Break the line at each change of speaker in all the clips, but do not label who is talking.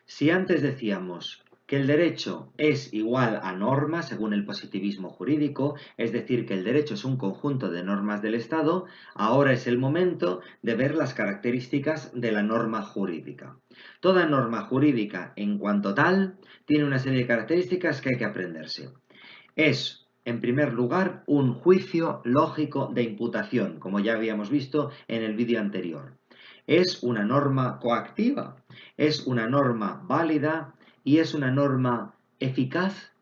Si antes decíamos que el derecho es igual a norma según el positivismo jurídico, es decir, que el derecho es un conjunto de normas del Estado, ahora es el momento de ver las características de la norma jurídica. Toda norma jurídica, en cuanto tal, tiene una serie de características que hay que aprenderse. Es, en primer lugar, un juicio lógico de imputación, como ya habíamos visto en el vídeo anterior. Es una norma coactiva, es una norma válida y es una norma eficaz.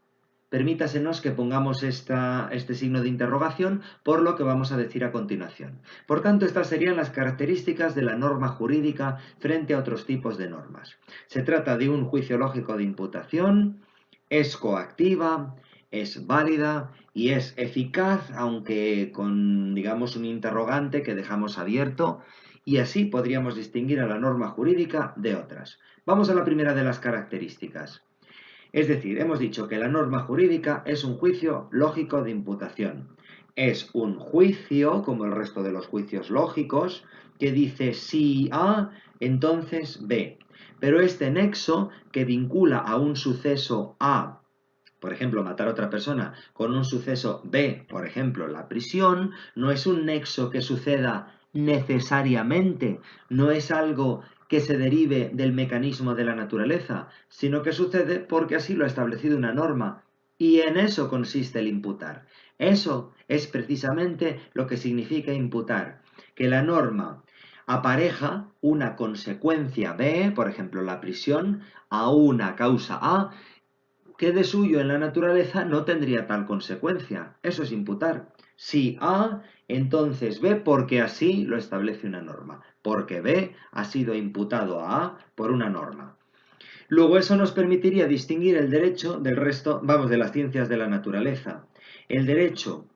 Permítasenos que pongamos este signo de interrogación por lo que vamos a decir a continuación. Por tanto, estas serían las características de la norma jurídica frente a otros tipos de normas. Se trata de un juicio lógico de imputación, es coactiva, es válida y es eficaz, aunque con, digamos, un interrogante que dejamos abierto, y así podríamos distinguir a la norma jurídica de otras. Vamos a la primera de las características. Es decir, hemos dicho que la norma jurídica es un juicio lógico de imputación. Es un juicio, como el resto de los juicios lógicos, que dice si A, entonces B. Pero este nexo que vincula a un suceso A, por ejemplo, matar a otra persona, con un suceso B, por ejemplo, la prisión, no es un nexo que suceda necesariamente, no es algo que se derive del mecanismo de la naturaleza, sino que sucede porque así lo ha establecido una norma. Y en eso consiste el imputar. Eso es precisamente lo que significa imputar, que la norma apareja una consecuencia B, por ejemplo la prisión, a una causa A, que de suyo en la naturaleza no tendría tal consecuencia. Eso es imputar. Si A, entonces B, porque así lo establece una norma. Porque B ha sido imputado a A por una norma. Luego eso nos permitiría distinguir el derecho del resto, vamos, de las ciencias de la naturaleza. El derecho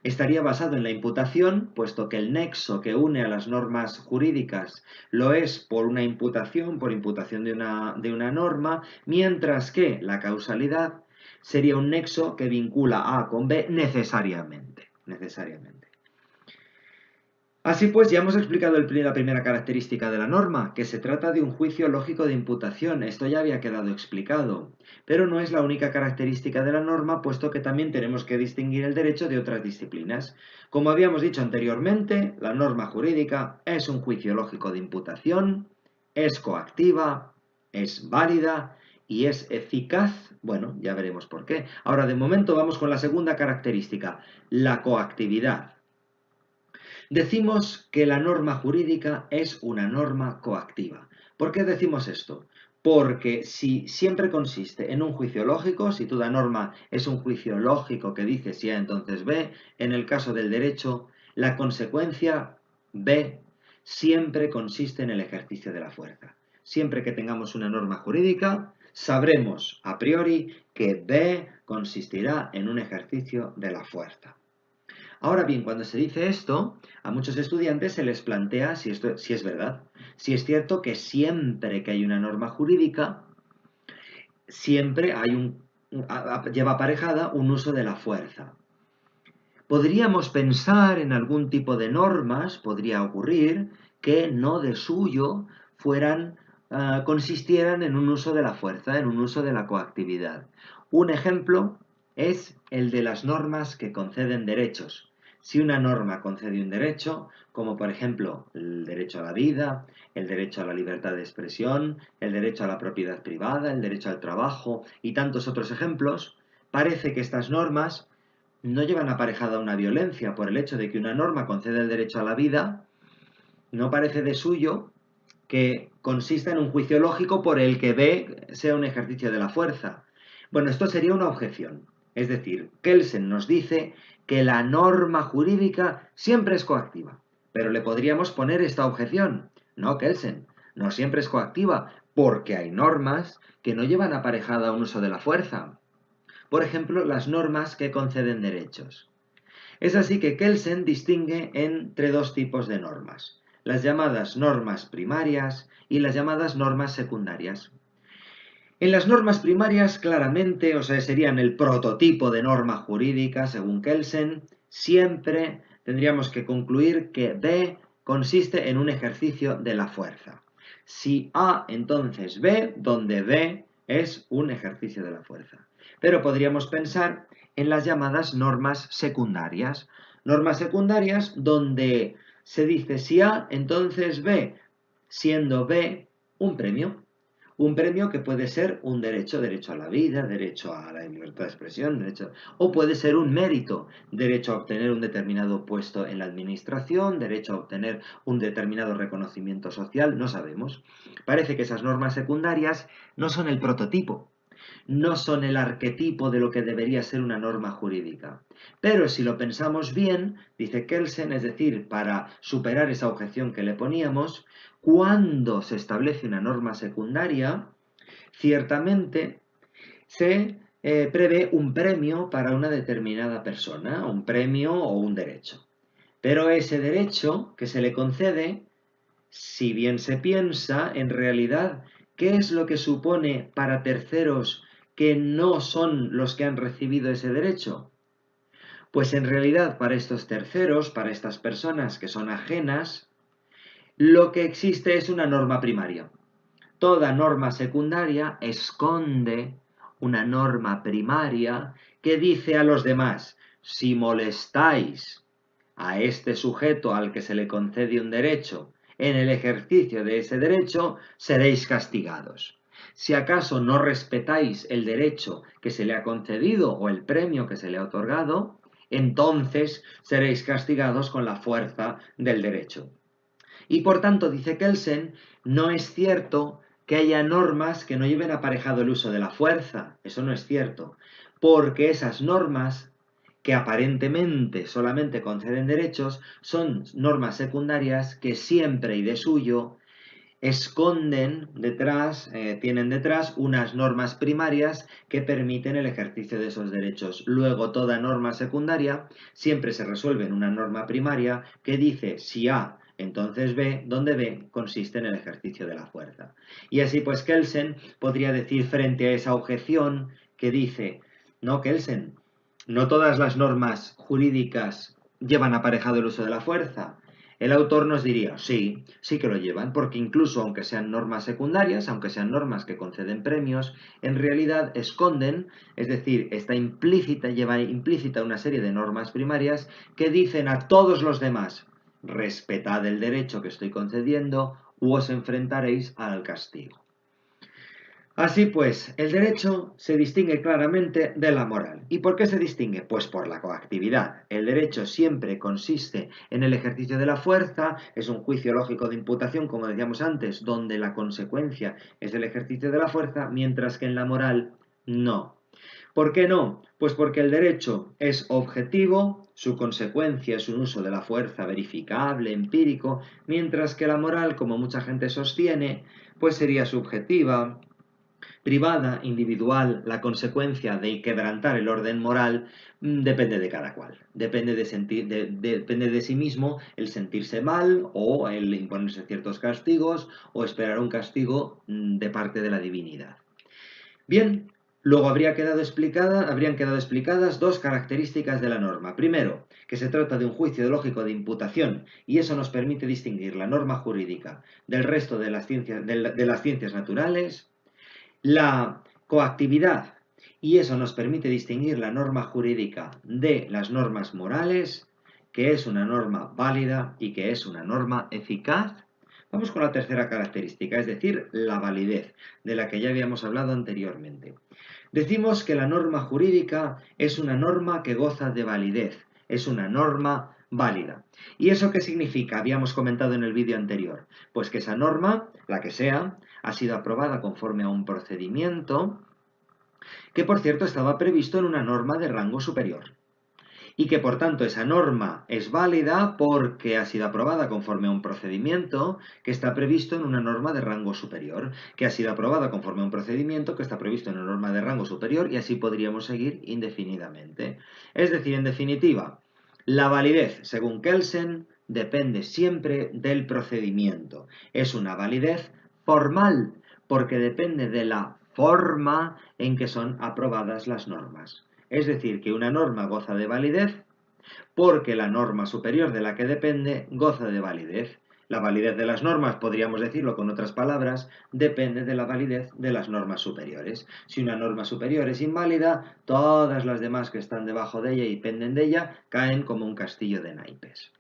estaría basado en la imputación, puesto que el nexo que une a las normas jurídicas lo es por una imputación, por imputación de una norma, mientras que la causalidad sería un nexo que vincula A con B necesariamente. Así pues, ya hemos explicado la primera característica de la norma, que se trata de un juicio lógico de imputación. Esto ya había quedado explicado. Pero no es la única característica de la norma, puesto que también tenemos que distinguir el derecho de otras disciplinas. Como habíamos dicho anteriormente, la norma jurídica es un juicio lógico de imputación, es coactiva, es válida y es eficaz. Bueno, ya veremos por qué. Ahora, de momento, vamos con la segunda característica, la coactividad. Decimos que la norma jurídica es una norma coactiva. ¿Por qué decimos esto? Porque si siempre consiste en un juicio lógico, si toda norma es un juicio lógico que dice si A entonces B, en el caso del derecho, la consecuencia B siempre consiste en el ejercicio de la fuerza. Siempre que tengamos una norma jurídica, sabremos a priori que B consistirá en un ejercicio de la fuerza. Ahora bien, cuando se dice esto, a muchos estudiantes se les plantea si es verdad. Si es cierto que siempre que hay una norma jurídica, siempre lleva aparejada un uso de la fuerza. Podríamos pensar en algún tipo de normas, podría ocurrir, que no de suyo consistieran en un uso de la fuerza, en un uso de la coactividad. Un ejemplo es el de las normas que conceden derechos. Si una norma concede un derecho, como por ejemplo el derecho a la vida, el derecho a la libertad de expresión, el derecho a la propiedad privada, el derecho al trabajo y tantos otros ejemplos, parece que estas normas no llevan aparejada una violencia. Por el hecho de que una norma concede el derecho a la vida, no parece de suyo que consista en un juicio lógico por el que B sea un ejercicio de la fuerza. Bueno, esto sería una objeción. Es decir, Kelsen nos dice que la norma jurídica siempre es coactiva. Pero le podríamos poner esta objeción. No, Kelsen, no siempre es coactiva, porque hay normas que no llevan aparejada un uso de la fuerza. Por ejemplo, las normas que conceden derechos. Es así que Kelsen distingue entre dos tipos de normas, las llamadas normas primarias y las llamadas normas secundarias. En las normas primarias, claramente, o sea, serían el prototipo de norma jurídica, según Kelsen, siempre tendríamos que concluir que B consiste en un ejercicio de la fuerza. Si A, entonces B, donde B es un ejercicio de la fuerza. Pero podríamos pensar en las llamadas normas secundarias. Normas secundarias donde se dice si A, entonces B, siendo B un premio. Un premio que puede ser un derecho, derecho a la vida, derecho a la libertad de expresión, o puede ser un mérito, derecho a obtener un determinado puesto en la administración, derecho a obtener un determinado reconocimiento social, no sabemos. Parece que esas normas secundarias no son el prototipo, no son el arquetipo de lo que debería ser una norma jurídica. Pero si lo pensamos bien, dice Kelsen, es decir, para superar esa objeción que le poníamos, cuando se establece una norma secundaria, ciertamente se prevé un premio para una determinada persona, un premio o un derecho. Pero ese derecho que se le concede, si bien se piensa, en realidad, ¿qué es lo que supone para terceros que no son los que han recibido ese derecho? Pues en realidad para estos terceros, para estas personas que son ajenas, lo que existe es una norma primaria. Toda norma secundaria esconde una norma primaria que dice a los demás, si molestáis a este sujeto al que se le concede un derecho en el ejercicio de ese derecho, seréis castigados. Si acaso no respetáis el derecho que se le ha concedido o el premio que se le ha otorgado, entonces seréis castigados con la fuerza del derecho. Y por tanto, dice Kelsen, no es cierto que haya normas que no lleven aparejado el uso de la fuerza. Eso no es cierto. Porque esas normas, que aparentemente solamente conceden derechos, son normas secundarias que siempre y de suyo esconden detrás, tienen detrás unas normas primarias que permiten el ejercicio de esos derechos. Luego, toda norma secundaria siempre se resuelve en una norma primaria que dice si A, entonces B, donde B consiste en el ejercicio de la fuerza. Y así pues Kelsen podría decir frente a esa objeción que dice, no Kelsen, no todas las normas jurídicas llevan aparejado el uso de la fuerza. El autor nos diría, sí, sí que lo llevan, porque incluso aunque sean normas secundarias, aunque sean normas que conceden premios, en realidad esconden, es decir, lleva implícita una serie de normas primarias que dicen a todos los demás, respetad el derecho que estoy concediendo o os enfrentaréis al castigo. Así pues, el derecho se distingue claramente de la moral. ¿Y por qué se distingue? Pues por la coactividad. El derecho siempre consiste en el ejercicio de la fuerza, es un juicio lógico de imputación, como decíamos antes, donde la consecuencia es el ejercicio de la fuerza, mientras que en la moral no. ¿Por qué no? Pues porque el derecho es objetivo, su consecuencia es un uso de la fuerza verificable, empírico, mientras que la moral, como mucha gente sostiene, pues sería subjetiva, privada, individual, la consecuencia de quebrantar el orden moral depende de cada cual. Depende depende de sí mismo el sentirse mal o el imponerse ciertos castigos o esperar un castigo de parte de la divinidad. Bien, luego habrían quedado explicadas dos características de la norma. Primero, que se trata de un juicio lógico de imputación y eso nos permite distinguir la norma jurídica del resto de las ciencias naturales. La coactividad, y eso nos permite distinguir la norma jurídica de las normas morales, que es una norma válida y que es una norma eficaz. Vamos con la tercera característica, es decir, la validez, de la que ya habíamos hablado anteriormente. Decimos que la norma jurídica es una norma que goza de validez, es una norma válida. ¿Y eso qué significa? Habíamos comentado en el vídeo anterior. Pues que esa norma, la que sea, ha sido aprobada conforme a un procedimiento que, por cierto, estaba previsto en una norma de rango superior. Y que, por tanto, esa norma es válida porque ha sido aprobada conforme a un procedimiento que está previsto en una norma de rango superior, que ha sido aprobada conforme a un procedimiento que está previsto en una norma de rango superior y así podríamos seguir indefinidamente. Es decir, en definitiva, la validez, según Kelsen, depende siempre del procedimiento. Es una validez formal, porque depende de la forma en que son aprobadas las normas. Es decir, que una norma goza de validez porque la norma superior de la que depende goza de validez. La validez de las normas, podríamos decirlo con otras palabras, depende de la validez de las normas superiores. Si una norma superior es inválida, todas las demás que están debajo de ella y penden de ella caen como un castillo de naipes.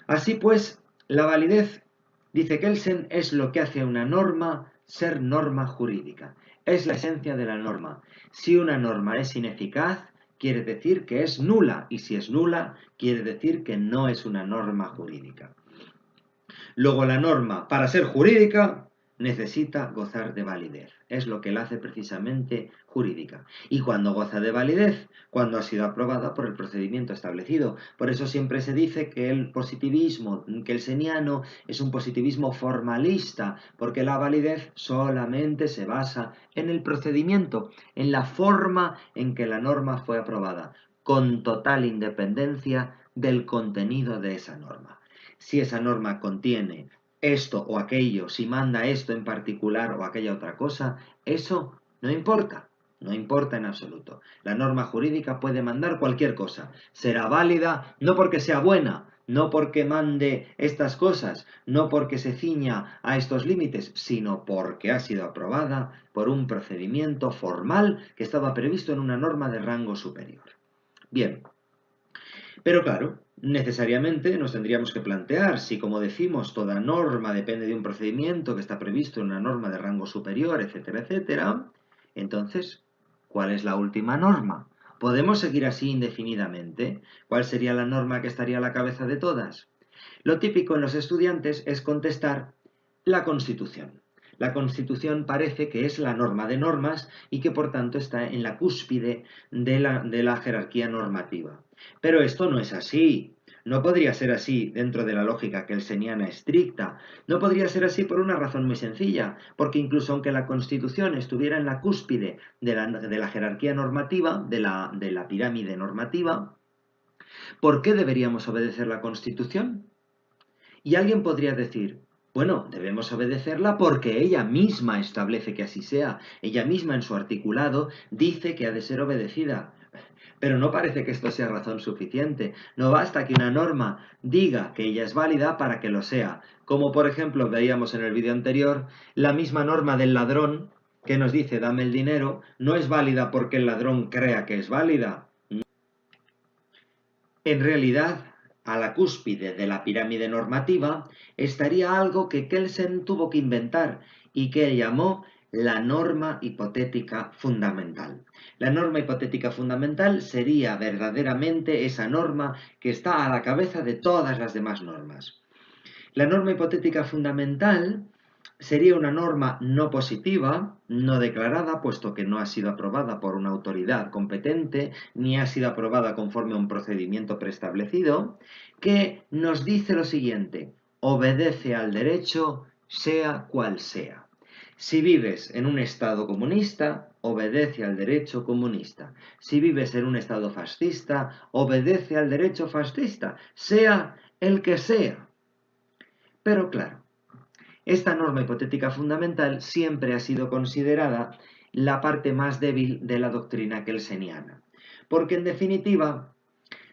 Así pues, la validez, dice Kelsen, es lo que hace a una norma ser norma jurídica. Es la esencia de la norma. Si una norma es ineficaz, quiere decir que es nula, y si es nula, quiere decir que no es una norma jurídica. Luego la norma, para ser jurídica, necesita gozar de validez. Es lo que la hace precisamente jurídica. Y cuando goza de validez, cuando ha sido aprobada por el procedimiento establecido. Por eso siempre se dice que el positivismo kelseniano es un positivismo formalista, porque la validez solamente se basa en el procedimiento, en la forma en que la norma fue aprobada, con total independencia del contenido de esa norma. Si esa norma contiene esto o aquello, si manda esto en particular o aquella otra cosa, eso no importa, no importa en absoluto. La norma jurídica puede mandar cualquier cosa. Será válida no porque sea buena, no porque mande estas cosas, no porque se ciña a estos límites, sino porque ha sido aprobada por un procedimiento formal que estaba previsto en una norma de rango superior. Bien. Pero claro, necesariamente nos tendríamos que plantear si, como decimos, toda norma depende de un procedimiento que está previsto en una norma de rango superior, etcétera, etcétera, entonces, ¿cuál es la última norma? ¿Podemos seguir así indefinidamente? ¿Cuál sería la norma que estaría a la cabeza de todas? Lo típico en los estudiantes es contestar la Constitución. La Constitución parece que es la norma de normas y que por tanto está en la cúspide de la jerarquía normativa. Pero esto no es así. No podría ser así dentro de la lógica kelseniana estricta. No podría ser así por una razón muy sencilla, porque incluso aunque la Constitución estuviera en la cúspide de la jerarquía normativa, de la pirámide normativa, ¿por qué deberíamos obedecer la Constitución? Y alguien podría decir, bueno, debemos obedecerla porque ella misma establece que así sea, ella misma en su articulado dice que ha de ser obedecida. Pero no parece que esto sea razón suficiente. No basta que una norma diga que ella es válida para que lo sea. Como por ejemplo veíamos en el vídeo anterior, la misma norma del ladrón que nos dice dame el dinero, no es válida porque el ladrón crea que es válida. En realidad, a la cúspide de la pirámide normativa estaría algo que Kelsen tuvo que inventar y que él llamó la norma hipotética fundamental. La norma hipotética fundamental sería verdaderamente esa norma que está a la cabeza de todas las demás normas. La norma hipotética fundamental sería una norma no positiva, no declarada, puesto que no ha sido aprobada por una autoridad competente, ni ha sido aprobada conforme a un procedimiento preestablecido, que nos dice lo siguiente: obedece al derecho, sea cual sea. Si vives en un estado comunista, obedece al derecho comunista. Si vives en un estado fascista, obedece al derecho fascista, sea el que sea. Pero claro, esta norma hipotética fundamental siempre ha sido considerada la parte más débil de la doctrina kelseniana, porque en definitiva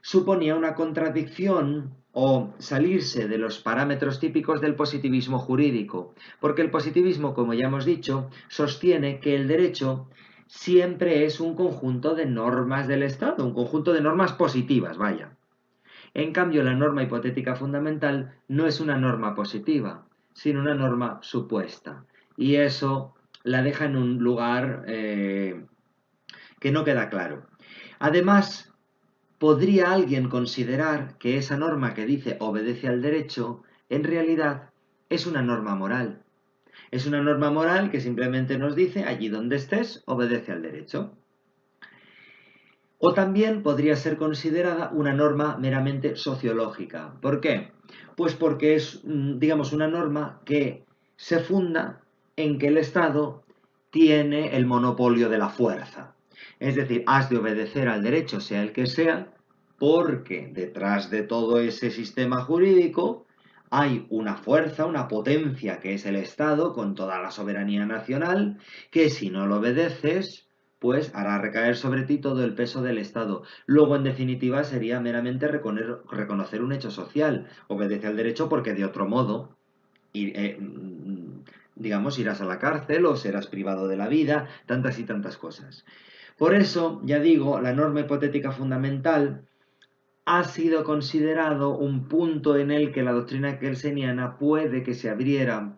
suponía una contradicción o salirse de los parámetros típicos del positivismo jurídico, porque el positivismo, como ya hemos dicho, sostiene que el derecho siempre es un conjunto de normas del Estado, un conjunto de normas positivas, vaya. En cambio, la norma hipotética fundamental no es una norma positiva, sino una norma supuesta. Y eso la deja en un lugar que no queda claro. Además, ¿podría alguien considerar que esa norma que dice obedece al derecho, en realidad es una norma moral? Es una norma moral que simplemente nos dice, allí donde estés, obedece al derecho. O también podría ser considerada una norma meramente sociológica. ¿Por qué? Pues porque es, digamos, una norma que se funda en que el Estado tiene el monopolio de la fuerza. Es decir, has de obedecer al derecho, sea el que sea, porque detrás de todo ese sistema jurídico hay una fuerza, una potencia que es el Estado, con toda la soberanía nacional, que si no lo obedeces, pues hará recaer sobre ti todo el peso del Estado. Luego, en definitiva, sería meramente reconocer un hecho social. Obedece al derecho porque de otro modo, digamos, irás a la cárcel o serás privado de la vida, tantas y tantas cosas. Por eso, ya digo, la norma hipotética fundamental ha sido considerado un punto en el que la doctrina kelseniana puede que se abriera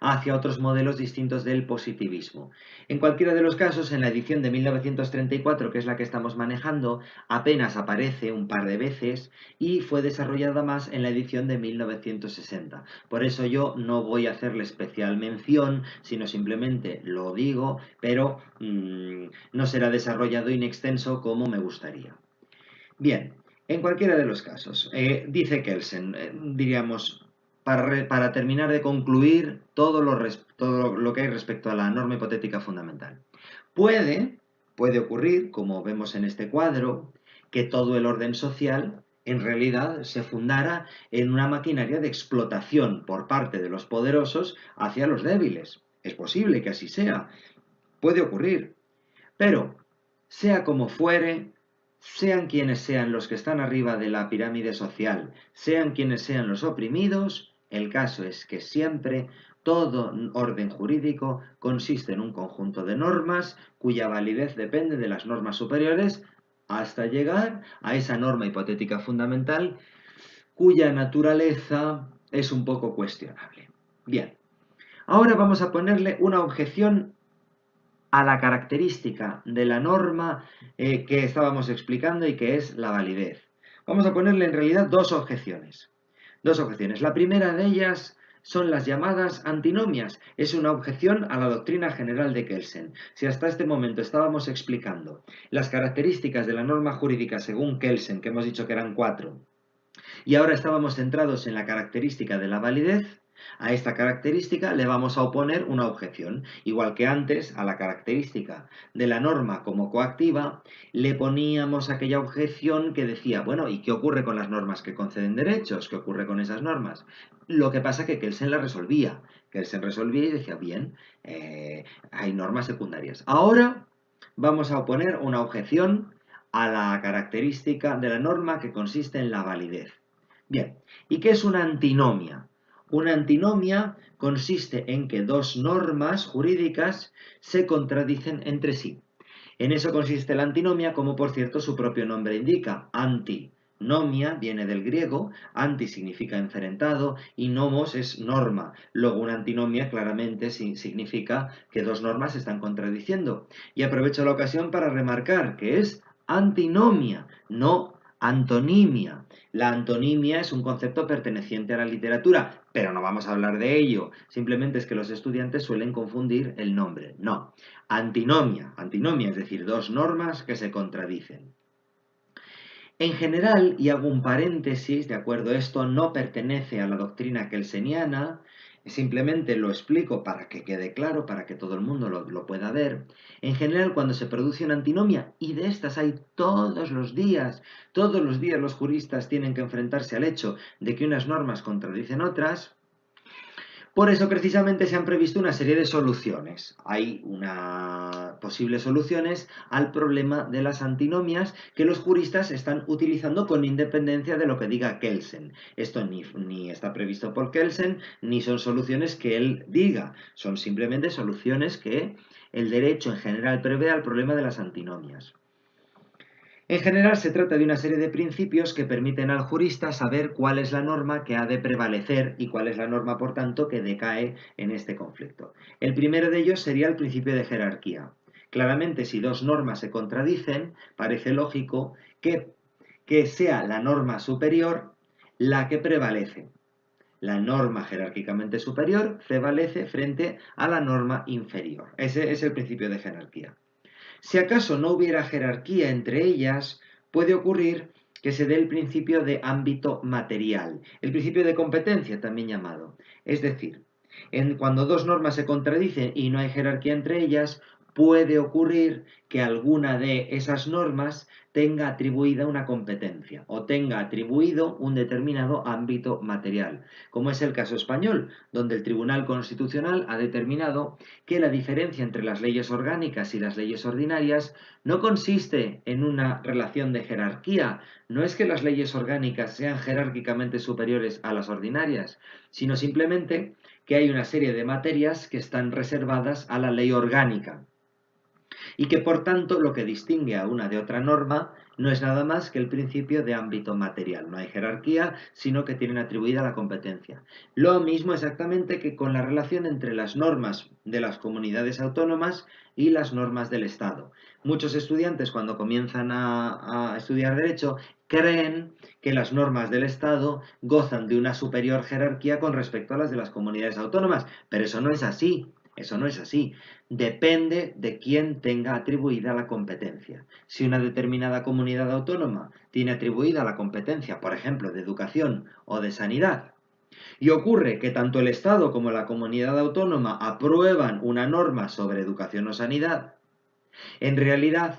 hacia otros modelos distintos del positivismo. En cualquiera de los casos, en la edición de 1934, que es la que estamos manejando, apenas aparece un par de veces y fue desarrollada más en la edición de 1960. Por eso yo no voy a hacerle especial mención, sino simplemente lo digo, pero no será desarrollado in extenso como me gustaría. Bien, en cualquiera de los casos, dice Kelsen, diríamos, para terminar de concluir todo lo que hay respecto a la norma hipotética fundamental. Puede ocurrir, como vemos en este cuadro, que todo el orden social en realidad se fundara en una maquinaria de explotación por parte de los poderosos hacia los débiles. Es posible que así sea. Puede ocurrir. Pero, sea como fuere, sean quienes sean los que están arriba de la pirámide social, sean quienes sean los oprimidos, el caso es que siempre todo orden jurídico consiste en un conjunto de normas cuya validez depende de las normas superiores hasta llegar a esa norma hipotética fundamental cuya naturaleza es un poco cuestionable. Bien, ahora vamos a ponerle una objeción a la característica de la norma que estábamos explicando y que es la validez. Vamos a ponerle en realidad dos objeciones. Dos objeciones. La primera de ellas son las llamadas antinomias. Es una objeción a la doctrina general de Kelsen. Si hasta este momento estábamos explicando las características de la norma jurídica según Kelsen, que hemos dicho que eran 4, y ahora estábamos centrados en la característica de la validez, a esta característica le vamos a oponer una objeción. Igual que antes, a la característica de la norma como coactiva, le poníamos aquella objeción que decía, bueno, ¿y qué ocurre con las normas que conceden derechos? ¿Qué ocurre con esas normas? Lo que pasa es que Kelsen la resolvía. Kelsen resolvía y decía, bien, hay normas secundarias. Ahora vamos a oponer una objeción a la característica de la norma que consiste en la validez. Bien, ¿y qué es una antinomia? Una antinomia consiste en que dos normas jurídicas se contradicen entre sí. En eso consiste la antinomia, como por cierto su propio nombre indica. Antinomia viene del griego, anti significa enfrentado y nomos es norma. Luego una antinomia claramente significa que dos normas se están contradiciendo. Y aprovecho la ocasión para remarcar que es antinomia, no antonimia. La antonimia es un concepto perteneciente a la literatura, pero no vamos a hablar de ello. Simplemente es que los estudiantes suelen confundir el nombre. No. Antinomia, es decir, dos normas que se contradicen. En general, y hago un paréntesis, de acuerdo, esto no pertenece a la doctrina kelseniana, simplemente lo explico para que quede claro, para que todo el mundo lo pueda ver. En general, cuando se produce una antinomia, y de estas hay todos los días los juristas tienen que enfrentarse al hecho de que unas normas contradicen otras. Por eso precisamente se han previsto una serie de soluciones. Hay posibles soluciones al problema de las antinomias que los juristas están utilizando con independencia de lo que diga Kelsen. Esto ni está previsto por Kelsen, ni son soluciones que él diga. Son simplemente soluciones que el derecho en general prevé al problema de las antinomias. En general se trata de una serie de principios que permiten al jurista saber cuál es la norma que ha de prevalecer y cuál es la norma, por tanto, que decae en este conflicto. El primero de ellos sería el principio de jerarquía. Claramente, si dos normas se contradicen, parece lógico que sea la norma superior la que prevalece. La norma jerárquicamente superior prevalece frente a la norma inferior. Ese es el principio de jerarquía. Si acaso no hubiera jerarquía entre ellas, puede ocurrir que se dé el principio de ámbito material, el principio de competencia también llamado. Es decir, cuando dos normas se contradicen y no hay jerarquía entre ellas, puede ocurrir que alguna de esas normas tenga atribuida una competencia o tenga atribuido un determinado ámbito material, como es el caso español, donde el Tribunal Constitucional ha determinado que la diferencia entre las leyes orgánicas y las leyes ordinarias no consiste en una relación de jerarquía, no es que las leyes orgánicas sean jerárquicamente superiores a las ordinarias, sino simplemente que hay una serie de materias que están reservadas a la ley orgánica y que por tanto lo que distingue a una de otra norma no es nada más que el principio de ámbito material. No hay jerarquía, sino que tienen atribuida la competencia. Lo mismo exactamente que con la relación entre las normas de las comunidades autónomas y las normas del Estado. Muchos estudiantes cuando comienzan a estudiar Derecho creen que las normas del Estado gozan de una superior jerarquía con respecto a las de las comunidades autónomas, pero eso no es así. Eso no es así. Depende de quién tenga atribuida la competencia. Si una determinada comunidad autónoma tiene atribuida la competencia, por ejemplo, de educación o de sanidad, y ocurre que tanto el Estado como la comunidad autónoma aprueban una norma sobre educación o sanidad, en realidad,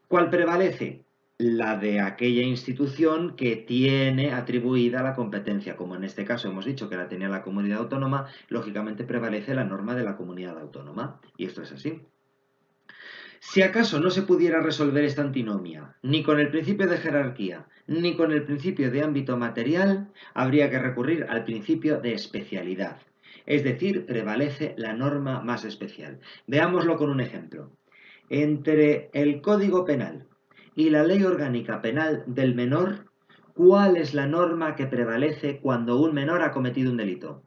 ¿cuál prevalece? La de aquella institución que tiene atribuida la competencia. Como en este caso hemos dicho que la tenía la comunidad autónoma, lógicamente prevalece la norma de la comunidad autónoma. Y esto es así. Si acaso no se pudiera resolver esta antinomia, ni con el principio de jerarquía, ni con el principio de ámbito material, habría que recurrir al principio de especialidad. Es decir, prevalece la norma más especial. Veámoslo con un ejemplo. Entre el Código Penal y la Ley Orgánica Penal del Menor, ¿cuál es la norma que prevalece cuando un menor ha cometido un delito?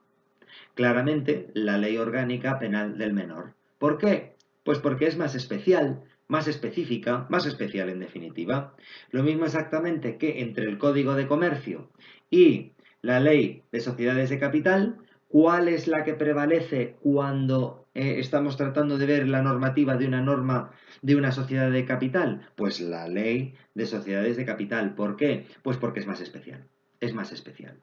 Claramente, la Ley Orgánica Penal del Menor. ¿Por qué? Pues porque es más especial, más específica, más especial en definitiva. Lo mismo exactamente que entre el Código de Comercio y la Ley de Sociedades de Capital, ¿cuál es la que prevalece cuando estamos tratando de ver la normativa de una norma de una sociedad de capital? Pues la Ley de Sociedades de Capital. ¿Por qué? Pues porque es más especial. Es más especial.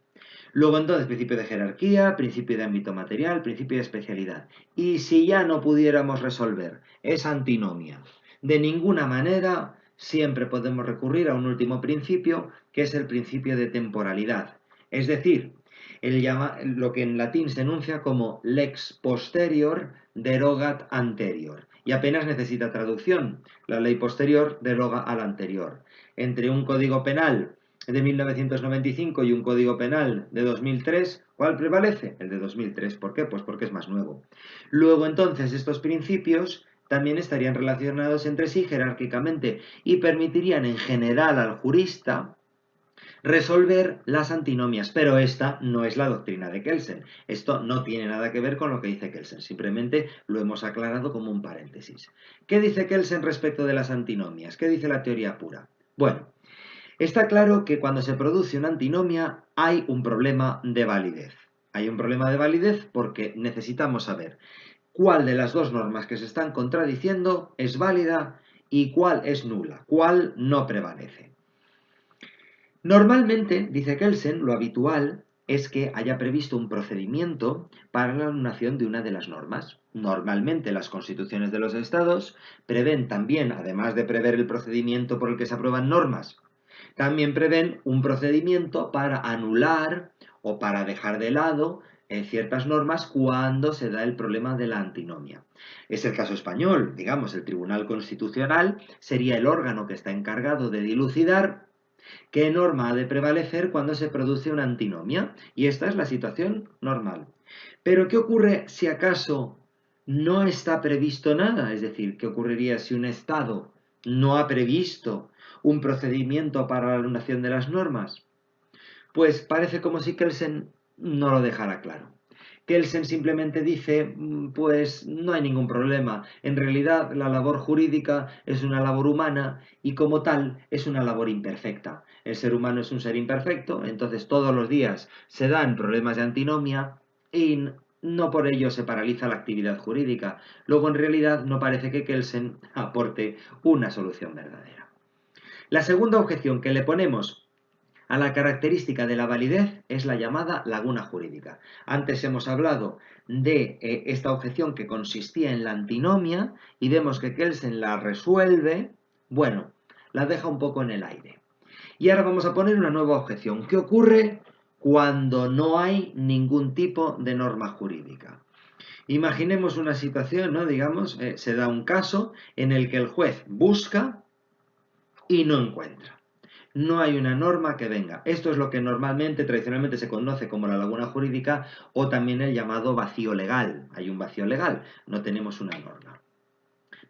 Luego entonces, principio de jerarquía, principio de ámbito material, principio de especialidad. Y si ya no pudiéramos resolver esa antinomia de ninguna manera, siempre podemos recurrir a un último principio, que es el principio de temporalidad. Es decir, lo que en latín se enuncia como lex posterior derogat anterior. Y apenas necesita traducción. La ley posterior deroga a la anterior. Entre un código penal de 1995 y un código penal de 2003, ¿cuál prevalece? El de 2003. ¿Por qué? Pues porque es más nuevo. Luego entonces estos principios también estarían relacionados entre sí jerárquicamente y permitirían en general al jurista resolver las antinomias, pero esta no es la doctrina de Kelsen. Esto no tiene nada que ver con lo que dice Kelsen, simplemente lo hemos aclarado como un paréntesis. ¿Qué dice Kelsen respecto de las antinomias? ¿Qué dice la teoría pura? Bueno, está claro que cuando se produce una antinomia hay un problema de validez. Hay un problema de validez porque necesitamos saber cuál de las dos normas que se están contradiciendo es válida y cuál es nula, cuál no prevalece. Normalmente, dice Kelsen, lo habitual es que haya previsto un procedimiento para la anulación de una de las normas. Normalmente las constituciones de los estados prevén también, además de prever el procedimiento por el que se aprueban normas, también prevén un procedimiento para anular o para dejar de lado ciertas normas cuando se da el problema de la antinomia. Es el caso español, digamos, el Tribunal Constitucional sería el órgano que está encargado de dilucidar qué norma ha de prevalecer cuando se produce una antinomia. Y esta es la situación normal. Pero ¿qué ocurre si acaso no está previsto nada? Es decir, ¿qué ocurriría si un Estado no ha previsto un procedimiento para la anulación de las normas? Pues parece como si Kelsen no lo dejara claro. Kelsen simplemente dice, pues no hay ningún problema. En realidad la labor jurídica es una labor humana y como tal es una labor imperfecta. El ser humano es un ser imperfecto, entonces todos los días se dan problemas de antinomia y no por ello se paraliza la actividad jurídica. Luego en realidad no parece que Kelsen aporte una solución verdadera. La segunda objeción que le ponemos a la característica de la validez es la llamada laguna jurídica. Antes hemos hablado de esta objeción que consistía en la antinomia y vemos que Kelsen la resuelve, bueno, la deja un poco en el aire. Y ahora vamos a poner una nueva objeción. ¿Qué ocurre cuando no hay ningún tipo de norma jurídica? Imaginemos una situación, ¿no? Digamos, se da un caso en el que el juez busca y no encuentra. No hay una norma que venga. Esto es lo que normalmente, tradicionalmente se conoce como la laguna jurídica o también el llamado vacío legal. Hay un vacío legal, no tenemos una norma.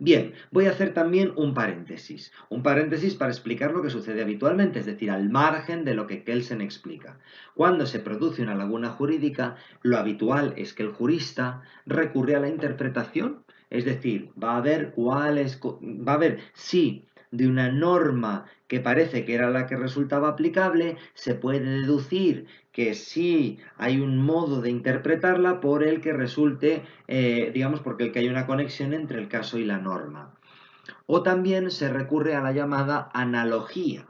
Bien, voy a hacer también un paréntesis para explicar lo que sucede habitualmente, es decir, al margen de lo que Kelsen explica. Cuando se produce una laguna jurídica, lo habitual es que el jurista recurre a la interpretación, es decir, va a ver si de una norma que parece que era la que resultaba aplicable, se puede deducir que sí hay un modo de interpretarla por el que resulte, digamos, porque el que hay una conexión entre el caso y la norma. O también se recurre a la llamada analogía.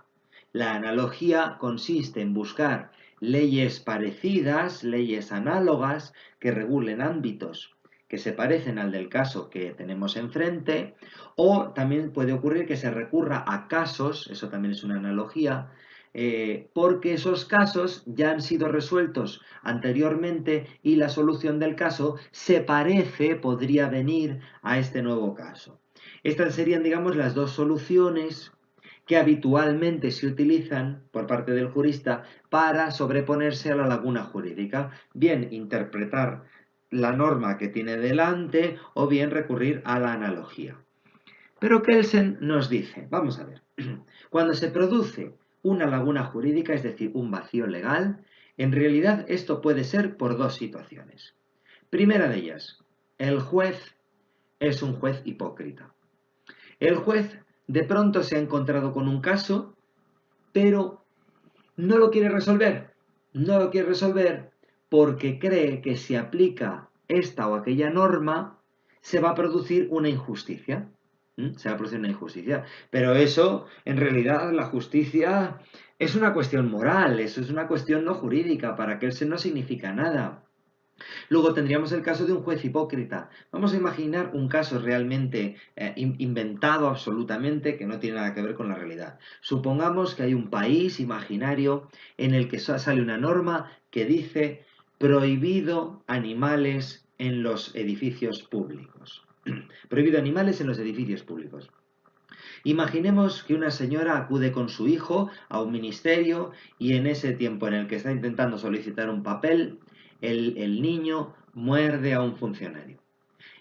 La analogía consiste en buscar leyes parecidas, leyes análogas, que regulen ámbitos que se parecen al del caso que tenemos enfrente, o también puede ocurrir que se recurra a casos, eso también es una analogía, porque esos casos ya han sido resueltos anteriormente y la solución del caso se parece, podría venir a este nuevo caso. Estas serían, digamos, las dos soluciones que habitualmente se utilizan por parte del jurista para sobreponerse a la laguna jurídica. Bien, interpretar la norma que tiene delante o bien recurrir a la analogía. Pero Kelsen nos dice, vamos a ver, cuando se produce una laguna jurídica, es decir, un vacío legal, en realidad esto puede ser por dos situaciones. Primera de ellas, el juez es un juez hipócrita. El juez de pronto se ha encontrado con un caso, pero no lo quiere resolver. No lo quiere resolver porque cree que si aplica esta o aquella norma, se va a producir una injusticia. Se va a producir una injusticia. Pero eso, en realidad, la justicia es una cuestión moral, eso es una cuestión no jurídica. Para Kelsen no significa nada. Luego tendríamos el caso de un juez hipócrita. Vamos a imaginar un caso realmente inventado absolutamente que no tiene nada que ver con la realidad. Supongamos que hay un país imaginario en el que sale una norma que dice prohibido animales en los edificios públicos. Prohibido animales en los edificios públicos. Imaginemos que una señora acude con su hijo a un ministerio y en ese tiempo en el que está intentando solicitar un papel, el niño muerde a un funcionario.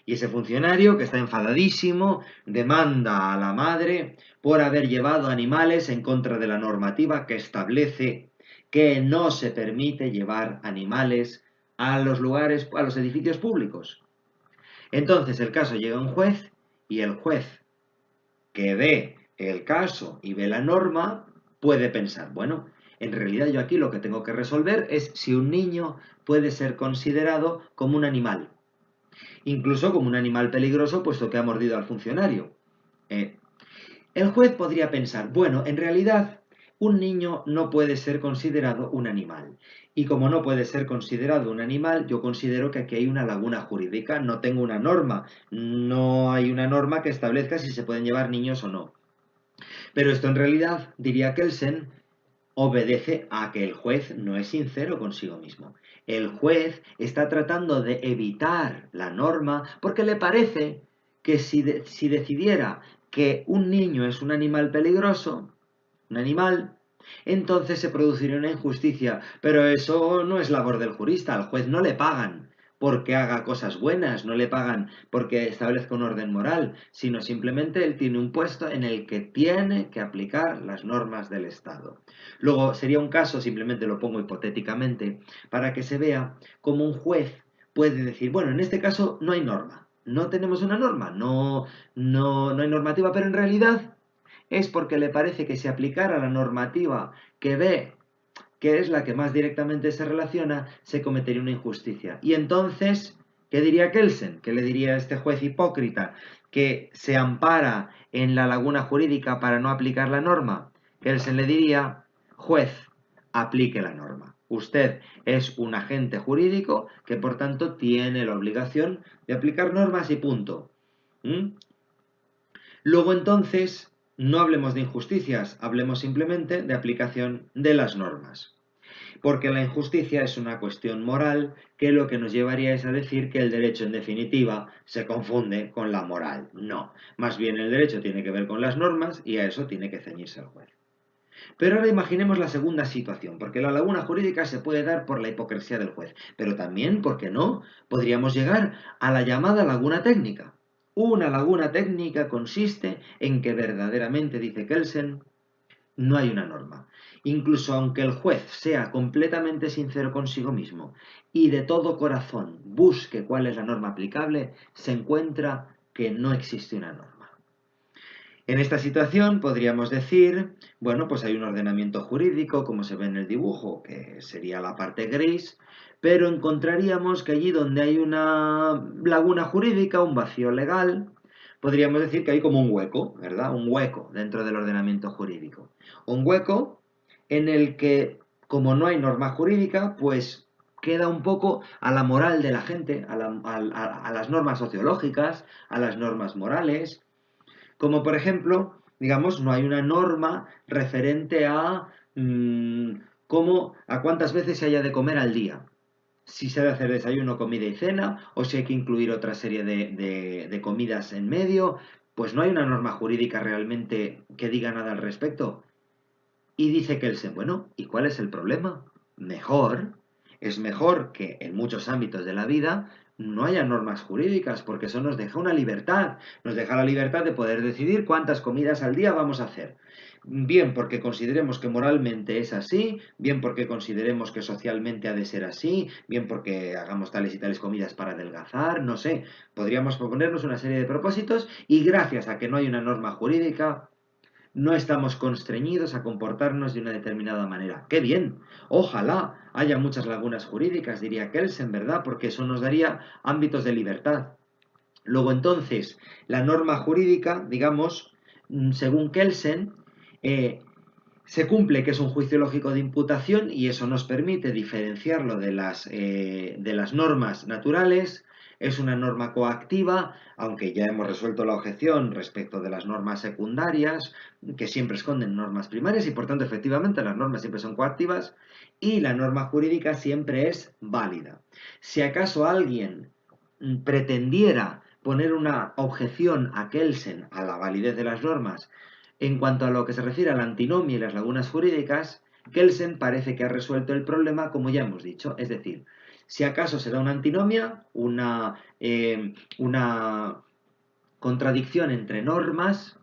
Y ese funcionario, que está enfadadísimo, demanda a la madre por haber llevado animales en contra de la normativa que establece que no se permite llevar animales a los lugares, a los edificios públicos. Entonces el caso llega a un juez y el juez que ve el caso y ve la norma puede pensar, bueno, en realidad yo aquí lo que tengo que resolver es si un niño puede ser considerado como un animal, incluso como un animal peligroso puesto que ha mordido al funcionario. El juez podría pensar, bueno, en realidad un niño no puede ser considerado un animal. Y como no puede ser considerado un animal, yo considero que aquí hay una laguna jurídica, no tengo una norma, no hay una norma que establezca si se pueden llevar niños o no. Pero esto en realidad, diría Kelsen, obedece a que el juez no es sincero consigo mismo. El juez está tratando de evitar la norma porque le parece que si decidiera que un niño es un animal peligroso, un animal, entonces se produciría una injusticia. Pero eso no es labor del jurista, al juez no le pagan porque haga cosas buenas, no le pagan porque establezca un orden moral, sino simplemente él tiene un puesto en el que tiene que aplicar las normas del Estado. Luego sería un caso, simplemente lo pongo hipotéticamente, para que se vea cómo un juez puede decir, bueno, en este caso no hay norma, no tenemos una norma, no hay normativa, pero en realidad es porque le parece que si aplicara la normativa que ve que es la que más directamente se relaciona, se cometería una injusticia. Y entonces, ¿qué diría Kelsen? ¿Qué le diría a este juez hipócrita que se ampara en la laguna jurídica para no aplicar la norma? Kelsen le diría, juez, aplique la norma. Usted es un agente jurídico que por tanto tiene la obligación de aplicar normas y punto. ¿Mm? Luego entonces, no hablemos de injusticias, hablemos simplemente de aplicación de las normas. Porque la injusticia es una cuestión moral que lo que nos llevaría es a decir que el derecho en definitiva se confunde con la moral. No, más bien el derecho tiene que ver con las normas y a eso tiene que ceñirse el juez. Pero ahora imaginemos la segunda situación, porque la laguna jurídica se puede dar por la hipocresía del juez, pero también, ¿por qué no?, podríamos llegar a la llamada laguna técnica. Una laguna técnica consiste en que verdaderamente, dice Kelsen, no hay una norma. Incluso aunque el juez sea completamente sincero consigo mismo y de todo corazón busque cuál es la norma aplicable, se encuentra que no existe una norma. En esta situación podríamos decir, bueno, pues hay un ordenamiento jurídico, como se ve en el dibujo, que sería la parte gris, pero encontraríamos que allí donde hay una laguna jurídica, un vacío legal, podríamos decir que hay como un hueco, ¿verdad? Un hueco dentro del ordenamiento jurídico. Un hueco en el que, como no hay norma jurídica, pues queda un poco a la moral de la gente, a las normas sociológicas, a las normas morales, como por ejemplo, digamos, no hay una norma referente a a cuántas veces se haya de comer al día. Si se debe hacer desayuno, comida y cena, o si hay que incluir otra serie de comidas en medio, pues no hay una norma jurídica realmente que diga nada al respecto. Y dice Kelsen, bueno, ¿y cuál es el problema? Es mejor que en muchos ámbitos de la vida no haya normas jurídicas, porque eso nos deja una libertad, nos deja la libertad de poder decidir cuántas comidas al día vamos a hacer. Bien porque consideremos que moralmente es así, bien porque consideremos que socialmente ha de ser así, bien porque hagamos tales y tales comidas para adelgazar, no sé, podríamos proponernos una serie de propósitos y gracias a que no hay una norma jurídica, no estamos constreñidos a comportarnos de una determinada manera. ¡Qué bien! Ojalá haya muchas lagunas jurídicas, diría Kelsen, ¿verdad? Porque eso nos daría ámbitos de libertad. Luego entonces, la norma jurídica, digamos, según Kelsen, se cumple que es un juicio lógico de imputación y eso nos permite diferenciarlo de las normas naturales. Es una norma coactiva, aunque ya hemos resuelto la objeción respecto de las normas secundarias, que siempre esconden normas primarias y por tanto efectivamente las normas siempre son coactivas y la norma jurídica siempre es válida. Si acaso alguien pretendiera poner una objeción a Kelsen a la validez de las normas en cuanto a lo que se refiere a la antinomia y las lagunas jurídicas, Kelsen parece que ha resuelto el problema como ya hemos dicho, es decir, si acaso se da una antinomia, una contradicción entre normas,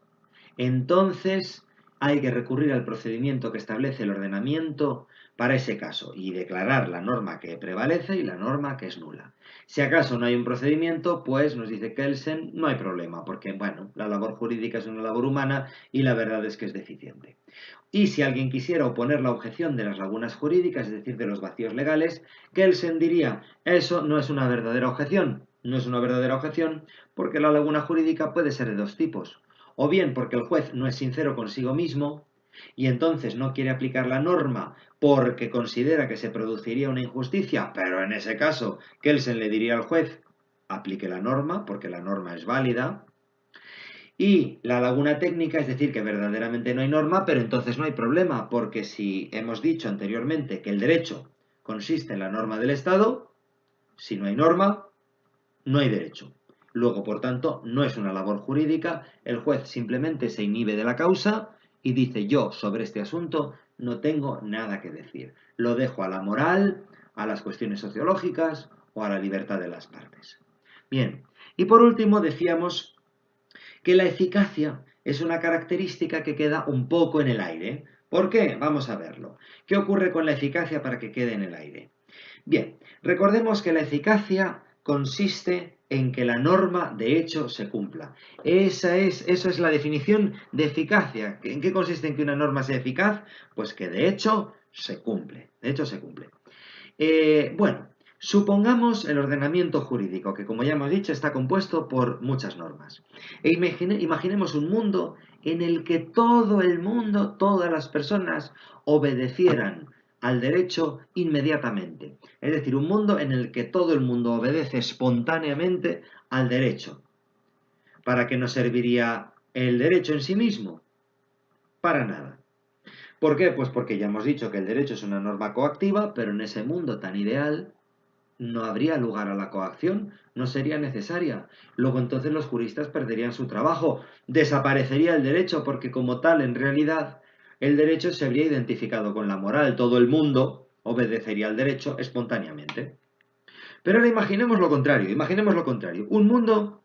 entonces hay que recurrir al procedimiento que establece el ordenamiento para ese caso y declarar la norma que prevalece y la norma que es nula. Si acaso no hay un procedimiento, pues nos dice Kelsen, no hay problema, porque bueno, la labor jurídica es una labor humana y la verdad es que es deficiente. Y si alguien quisiera oponer la objeción de las lagunas jurídicas, es decir, de los vacíos legales, Kelsen diría, eso no es una verdadera objeción. No es una verdadera objeción porque la laguna jurídica puede ser de dos tipos. O bien porque el juez no es sincero consigo mismo y entonces no quiere aplicar la norma porque considera que se produciría una injusticia, pero en ese caso Kelsen le diría al juez, aplique la norma porque la norma es válida. Y la laguna técnica, es decir, que verdaderamente no hay norma, pero entonces no hay problema, porque si hemos dicho anteriormente que el derecho consiste en la norma del Estado, si no hay norma, no hay derecho. Luego, por tanto, no es una labor jurídica, el juez simplemente se inhibe de la causa y dice yo sobre este asunto no tengo nada que decir. Lo dejo a la moral, a las cuestiones sociológicas o a la libertad de las partes. Bien, y por último decíamos que la eficacia es una característica que queda un poco en el aire. ¿Por qué? Vamos a verlo. ¿Qué ocurre con la eficacia para que quede en el aire? Bien, recordemos que la eficacia consiste en que la norma de hecho se cumpla. Esa es la definición de eficacia. ¿En qué consiste en que una norma sea eficaz? Pues que de hecho se cumple. De hecho se cumple. Bueno, supongamos el ordenamiento jurídico, que como ya hemos dicho está compuesto por muchas normas. Imaginemos un mundo en el que todo el mundo, todas las personas, obedecieran al derecho inmediatamente. Es decir, un mundo en el que todo el mundo obedece espontáneamente al derecho. ¿Para qué nos serviría el derecho en sí mismo? Para nada. ¿Por qué? Pues porque ya hemos dicho que el derecho es una norma coactiva, pero en ese mundo tan ideal no habría lugar a la coacción, no sería necesaria. Luego entonces los juristas perderían su trabajo, desaparecería el derecho porque como tal en realidad el derecho se habría identificado con la moral, todo el mundo obedecería al derecho espontáneamente. Pero ahora imaginemos lo contrario, un mundo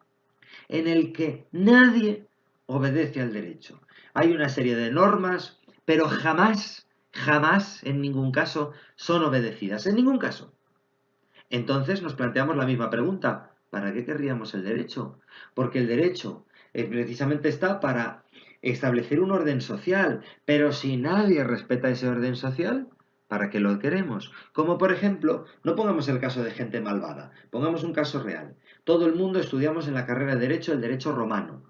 en el que nadie obedece al derecho. Hay una serie de normas, pero jamás, jamás, en ningún caso, son obedecidas, en ningún caso. Entonces nos planteamos la misma pregunta, ¿para qué querríamos el derecho? Porque el derecho precisamente está para establecer un orden social, pero si nadie respeta ese orden social, ¿para qué lo queremos? Como por ejemplo, no pongamos el caso de gente malvada, pongamos un caso real. Todo el mundo estudiamos en la carrera de Derecho el derecho romano,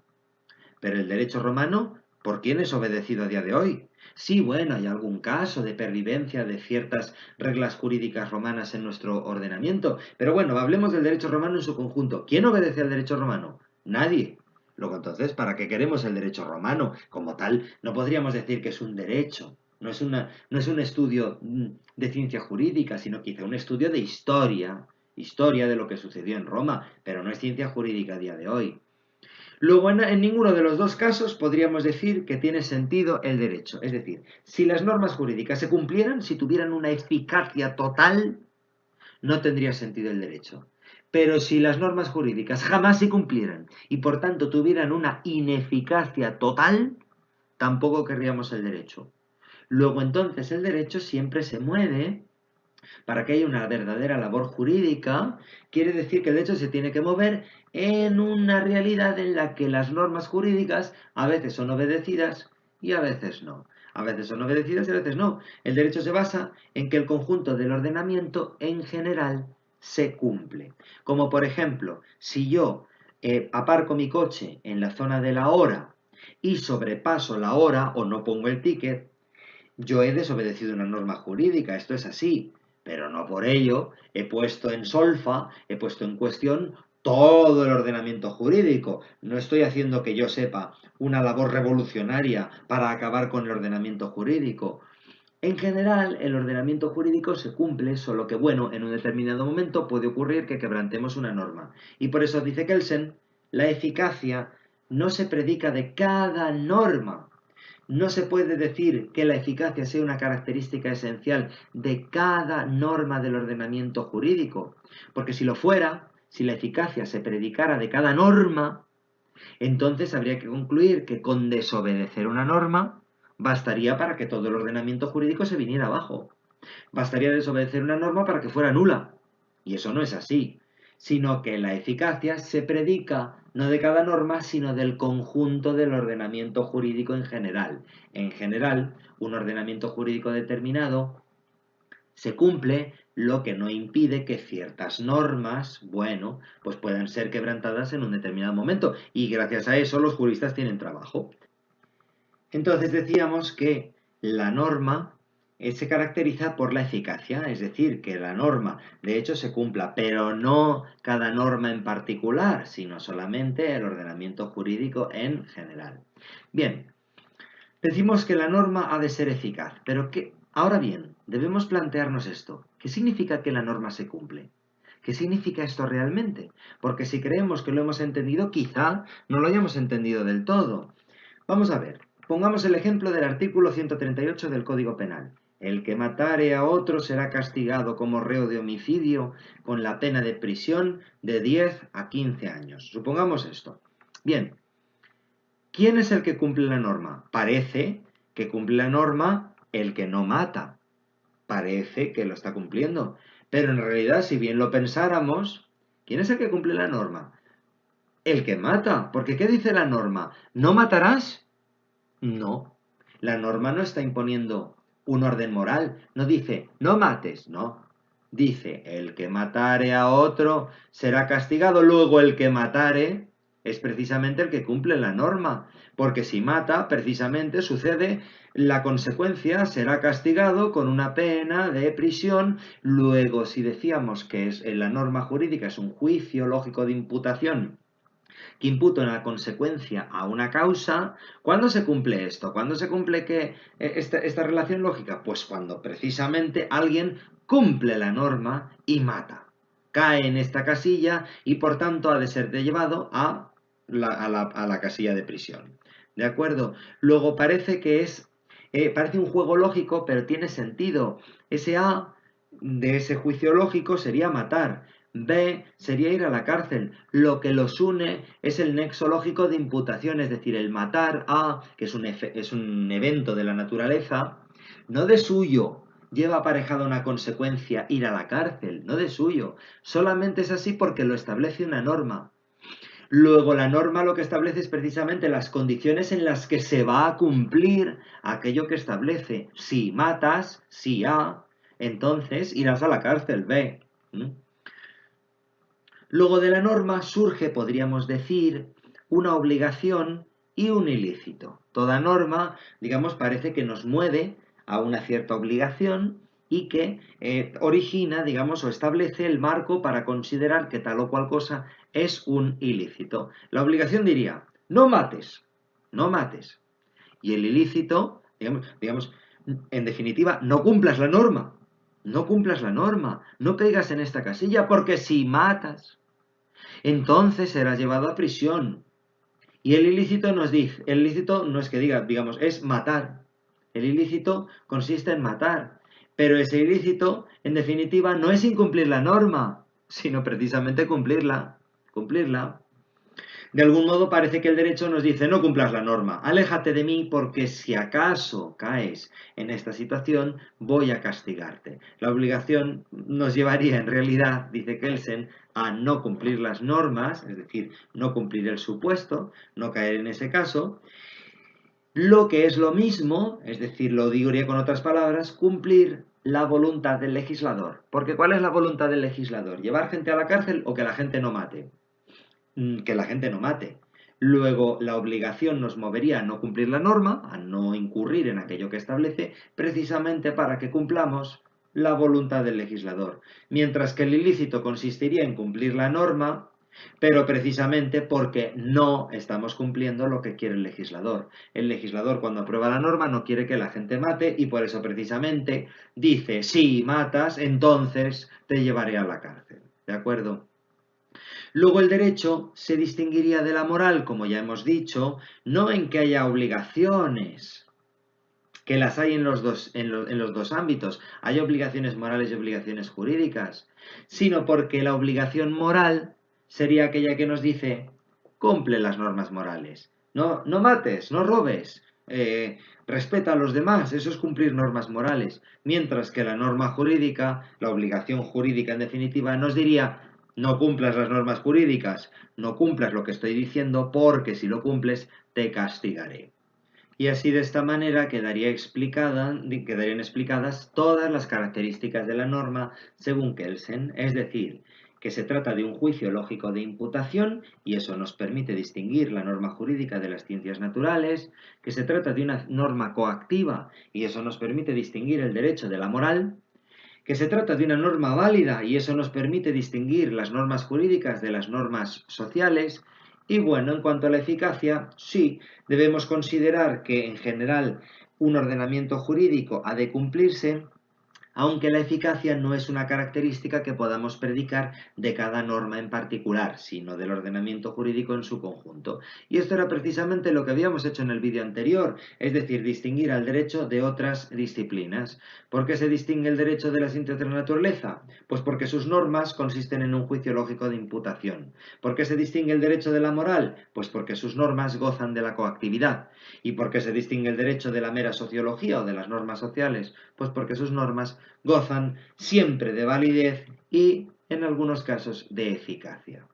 pero el derecho romano, ¿por quién es obedecido a día de hoy? Sí, bueno, hay algún caso de pervivencia de ciertas reglas jurídicas romanas en nuestro ordenamiento, pero bueno, hablemos del derecho romano en su conjunto. ¿Quién obedece al derecho romano? Nadie. Luego entonces, ¿para qué queremos el derecho romano? Como tal, no podríamos decir que es un derecho. No es un estudio de ciencia jurídica, sino quizá un estudio de historia de lo que sucedió en Roma, pero no es ciencia jurídica a día de hoy. Luego, en ninguno de los dos casos podríamos decir que tiene sentido el derecho. Es decir, si las normas jurídicas se cumplieran, si tuvieran una eficacia total, no tendría sentido el derecho. Pero si las normas jurídicas jamás se cumplieran y por tanto tuvieran una ineficacia total, tampoco querríamos el derecho. Luego entonces el derecho siempre se mueve para que haya una verdadera labor jurídica, quiere decir que el derecho se tiene que mover en una realidad en la que las normas jurídicas a veces son obedecidas y a veces no. A veces son obedecidas y a veces no. El derecho se basa en que el conjunto del ordenamiento en general se cumple. Como por ejemplo, si yo aparco mi coche en la zona de la hora y sobrepaso la hora o no pongo el ticket, yo he desobedecido una norma jurídica, esto es así, pero no por ello he puesto en solfa, he puesto en cuestión todo el ordenamiento jurídico. No estoy haciendo que yo sepa una labor revolucionaria para acabar con el ordenamiento jurídico. En general, el ordenamiento jurídico se cumple, solo que, bueno, en un determinado momento puede ocurrir que quebrantemos una norma. Y por eso dice Kelsen, la eficacia no se predica de cada norma, no se puede decir que la eficacia sea una característica esencial de cada norma del ordenamiento jurídico, porque si lo fuera, si la eficacia se predicara de cada norma, entonces habría que concluir que con desobedecer una norma bastaría para que todo el ordenamiento jurídico se viniera abajo. Bastaría desobedecer una norma para que fuera nula. Y eso no es así, sino que la eficacia se predica no de cada norma, sino del conjunto del ordenamiento jurídico en general. En general, un ordenamiento jurídico determinado se cumple, lo que no impide que ciertas normas, bueno, pues puedan ser quebrantadas en un determinado momento. Y gracias a eso los juristas tienen trabajo. Entonces decíamos que la norma se caracteriza por la eficacia, es decir, que la norma de hecho se cumpla, pero no cada norma en particular, sino solamente el ordenamiento jurídico en general. Bien, decimos que la norma ha de ser eficaz, pero que, ahora bien, debemos plantearnos esto. ¿Qué significa que la norma se cumple? ¿Qué significa esto realmente? Porque si creemos que lo hemos entendido, quizá no lo hayamos entendido del todo. Vamos a ver, pongamos el ejemplo del artículo 138 del Código Penal. El que matare a otro será castigado como reo de homicidio con la pena de prisión de 10 a 15 años. Supongamos esto. Bien, ¿quién es el que cumple la norma? Parece que cumple la norma el que no mata. Parece que lo está cumpliendo. Pero en realidad, si bien lo pensáramos, ¿quién es el que cumple la norma? El que mata. Porque ¿qué dice la norma? ¿No matarás? No, la norma no está imponiendo un orden moral, no dice no mates, no. Dice el que matare a otro será castigado, luego el que matare es precisamente el que cumple la norma, porque si mata, precisamente sucede, la consecuencia será castigado con una pena de prisión. Luego, si decíamos que la norma jurídica es un juicio lógico de imputación que imputa una consecuencia a una causa, ¿cuándo se cumple esto? ¿Cuándo se cumple esta relación lógica? Pues cuando precisamente alguien cumple la norma y mata. Cae en esta casilla y por tanto ha de ser llevado a la casilla de prisión. ¿De acuerdo? Luego parece que parece un juego lógico, pero tiene sentido. Ese A de ese juicio lógico sería matar. B sería ir a la cárcel. Lo que los une es el nexo lógico de imputación, es decir, el matar a, que es un evento de la naturaleza, no de suyo lleva aparejada una consecuencia ir a la cárcel, no de suyo. Solamente es así porque lo establece una norma. Luego la norma lo que establece es precisamente las condiciones en las que se va a cumplir aquello que establece. Si matas, si A, entonces irás a la cárcel, B. Luego de la norma surge, podríamos decir, una obligación y un ilícito. Toda norma, digamos, parece que nos mueve a una cierta obligación y que origina, digamos, o establece el marco para considerar que tal o cual cosa es un ilícito. La obligación diría, no mates, no mates. Y el ilícito, digamos, en definitiva, no cumplas la norma. No cumplas la norma, no caigas en esta casilla, porque si matas, entonces serás llevado a prisión. Y el ilícito nos dice, el ilícito no es que diga, digamos, es matar. El ilícito consiste en matar. Pero ese ilícito, en definitiva, no es incumplir la norma, sino precisamente cumplirla. Cumplirla. De algún modo parece que el derecho nos dice, no cumplas la norma, aléjate de mí porque si acaso caes en esta situación, voy a castigarte. La obligación nos llevaría en realidad, dice Kelsen, a no cumplir las normas, es decir, no cumplir el supuesto, no caer en ese caso. Lo que es lo mismo, es decir, lo diría con otras palabras, cumplir la voluntad del legislador. Porque ¿cuál es la voluntad del legislador? ¿Llevar gente a la cárcel o que la gente no mate? Que la gente no mate. Luego, la obligación nos movería a no cumplir la norma, a no incurrir en aquello que establece, precisamente para que cumplamos la voluntad del legislador. Mientras que el ilícito consistiría en cumplir la norma, pero precisamente porque no estamos cumpliendo lo que quiere el legislador. El legislador, cuando aprueba la norma, no quiere que la gente mate y por eso precisamente dice, si matas, entonces te llevaré a la cárcel. ¿De acuerdo? Luego el derecho se distinguiría de la moral, como ya hemos dicho, no en que haya obligaciones, que las hay en los dos ámbitos, hay obligaciones morales y obligaciones jurídicas, sino porque la obligación moral sería aquella que nos dice, cumple las normas morales, no mates, no robes, respeta a los demás, eso es cumplir normas morales, mientras que la norma jurídica, la obligación jurídica en definitiva, nos diría, no cumplas las normas jurídicas, no cumplas lo que estoy diciendo, porque si lo cumples te castigaré. Y así de esta manera quedarían explicadas todas las características de la norma según Kelsen, es decir, que se trata de un juicio lógico de imputación y eso nos permite distinguir la norma jurídica de las ciencias naturales, que se trata de una norma coactiva y eso nos permite distinguir el derecho de la moral, que se trata de una norma válida y eso nos permite distinguir las normas jurídicas de las normas sociales. Y bueno, en cuanto a la eficacia, sí, debemos considerar que en general un ordenamiento jurídico ha de cumplirse, aunque la eficacia no es una característica que podamos predicar de cada norma en particular, sino del ordenamiento jurídico en su conjunto. Y esto era precisamente lo que habíamos hecho en el vídeo anterior, es decir, distinguir al derecho de otras disciplinas. ¿Por qué se distingue el derecho de las ciencias de la naturaleza? Pues porque sus normas consisten en un juicio lógico de imputación. ¿Por qué se distingue el derecho de la moral? Pues porque sus normas gozan de la coactividad. ¿Y por qué se distingue el derecho de la mera sociología o de las normas sociales? Pues porque sus normas gozan siempre de validez y, en algunos casos, de eficacia.